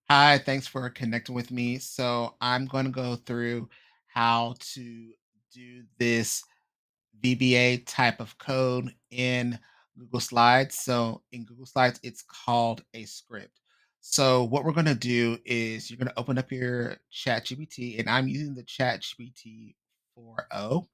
Hi, thanks for connecting with me. So, I'm going to go through how to do this VBA type of code in Google Slides. So, in Google Slides, it's called a script. So, what we're going to do is you're going to open up your ChatGPT, and I'm using the ChatGPT 4.0,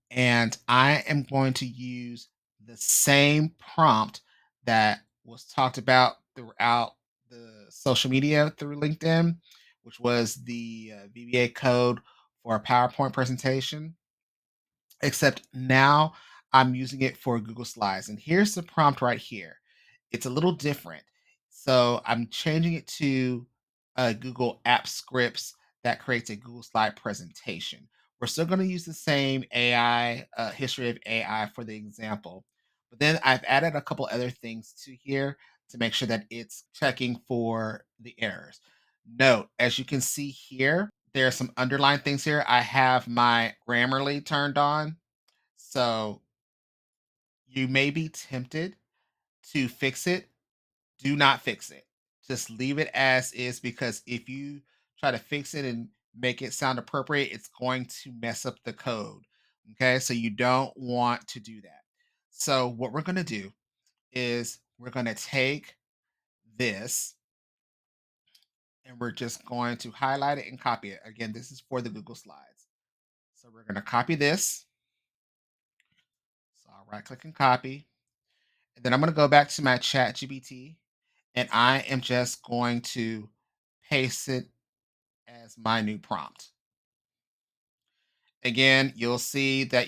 and I am going to use the same prompt that was talked about throughout the social media through LinkedIn, which was the VBA code for a PowerPoint presentation, except now I'm using it for Google Slides. And here's the prompt right here. It's a little different. So I'm changing it to Google App Scripts that creates a Google Slide presentation. We're still going to use the same AI, history of AI for the example. But then I've added a couple other things to here to make sure that it's checking for the errors. Note, as you can see here, there are some underlined things here. I have my Grammarly turned on. So you may be tempted to fix it. Do not fix it. Just leave it as is because if you try to fix it and make it sound appropriate, it's going to mess up the code. Okay. So you don't want to do that. So what we're going to do is we're going to take this and we're just going to highlight it and copy it. Again, this is for the Google Slides. So we're going to copy this. So I'll right click and copy. And then I'm going to go back to my chat GPT and I am just going to paste it as my new prompt. Again, you'll see that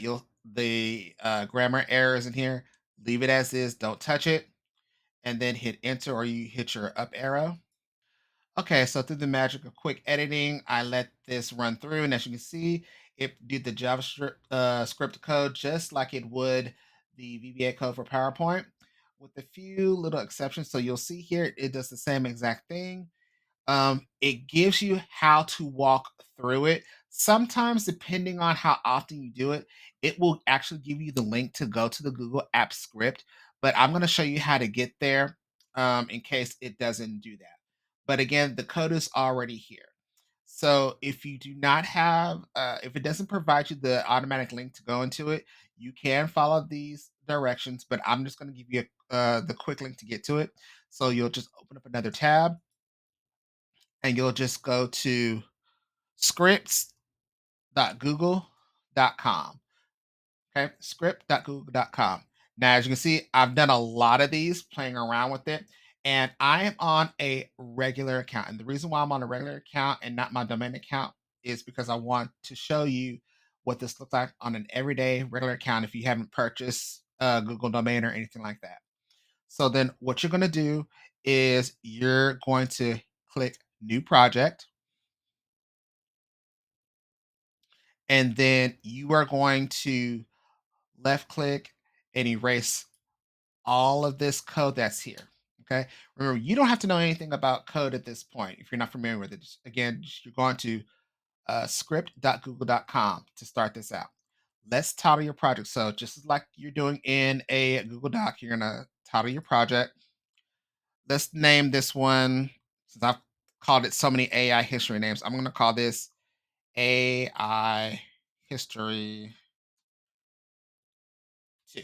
the grammar errors in here. Leave it as is, don't touch it, and then hit enter or you hit your up arrow. Okay, so through the magic of quick editing, I let this run through, and as you can see, it did the JavaScript script code just like it would the VBA code for PowerPoint, with a few little exceptions. So you'll see here, it does the same exact thing. It gives you how to walk through it. Sometimes, depending on how often you do it, it will actually give you the link to go to the Google App Script. But I'm going to show you how to get there in case it doesn't do that. But again, the code is already here. So if you do not have, if it doesn't provide you the automatic link to go into it, you can follow these directions. But I'm just going to give you the quick link to get to it. So you'll just open up another tab and you'll just go to scripts.google.com. Okay, script.google.com. Now, as you can see, I've done a lot of these playing around with it, and I am on a regular account. And the reason why I'm on a regular account and not my domain account is because I want to show you what this looks like on an everyday regular account if you haven't purchased a Google domain or anything like that. So then what you're going to do is you're going to click new project. And then you are going to left click and erase all of this code that's here. Okay. Remember, you don't have to know anything about code at this point if you're not familiar with it. Again, you're going to script.google.com to start this out. Let's title your project. So, just like you're doing in a Google Doc, you're going to title your project. Let's name this one, since I've called it so many AI history names, I'm going to call this AI History 2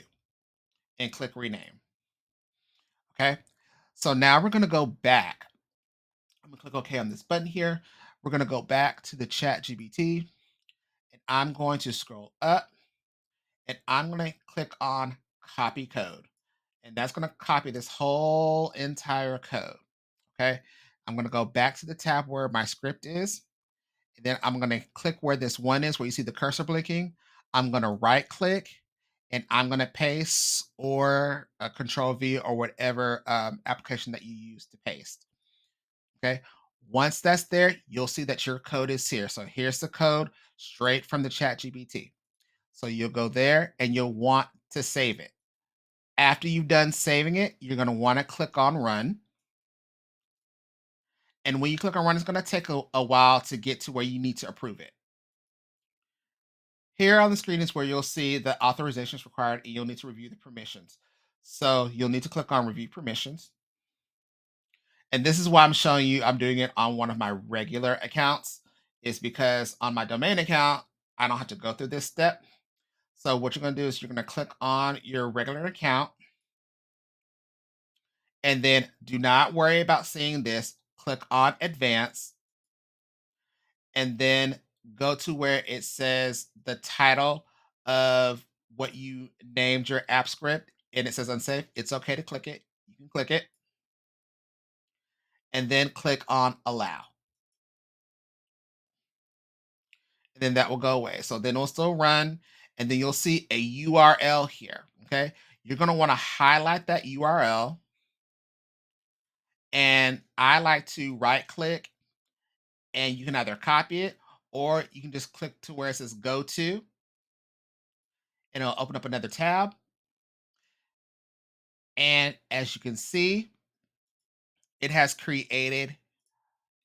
and click rename. Okay. So now we're going to go back. I'm going to click OK on this button here. We're going to go back to the chat GBT and I'm going to scroll up and I'm going to click on copy code. And that's going to copy this whole entire code. Okay. I'm going to go back to the tab where my script is. And then I'm going to click where this one is, where you see the cursor blinking. I'm going to right click and I'm going to paste or control V or whatever application that you use to paste. Okay. Once that's there, you'll see that your code is here. So here's the code straight from the chat GPT. So you'll go there and you'll want to save it. After you've done saving it, you're going to want to click on run. And when you click on run, it's going to take a while to get to where you need to approve it. Here on the screen is where you'll see the authorizations required and you'll need to review the permissions. So you'll need to click on review permissions. And this is why I'm showing you I'm doing it on one of my regular accounts, is because on my domain account, I don't have to go through this step. So what you're going to do is you're going to click on your regular account, and then do not worry about seeing this. Click on advanced, and then go to where it says the title of what you named your app script, and it says unsafe. It's okay to click it. You can click it, and then click on allow. And then that will go away. So then it'll still run, and then you'll see a URL here. Okay. You're going to want to highlight that URL. And I like to right click, and you can either copy it or you can just click to where it says go to, and it'll open up another tab. And as you can see, it has created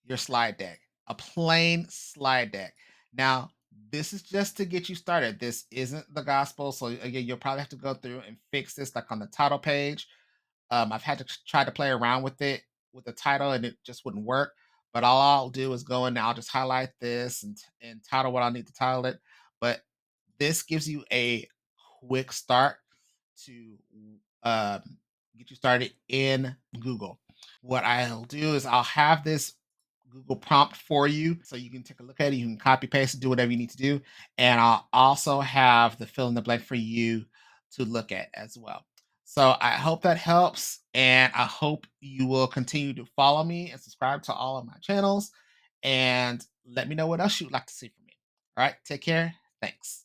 your slide deck, a plain slide deck. Now, this is just to get you started. This isn't the gospel. So again, you'll probably have to go through and fix this like on the title page. I've had to try to play around with it with the title, and it just wouldn't work. But all I'll do is go in and I'll just highlight this and title what I need to title it. But this gives you a quick start to um, get you started in Google. What I'll do is I'll have this Google prompt for you so you can take a look at it. You can copy paste it, do whatever you need to do. And I'll also have the fill in the blank for you to look at as well. So I hope that helps. And I hope you will continue to follow me and subscribe to all of my channels. And let me know what else you'd like to see from me. All right. Take care. Thanks.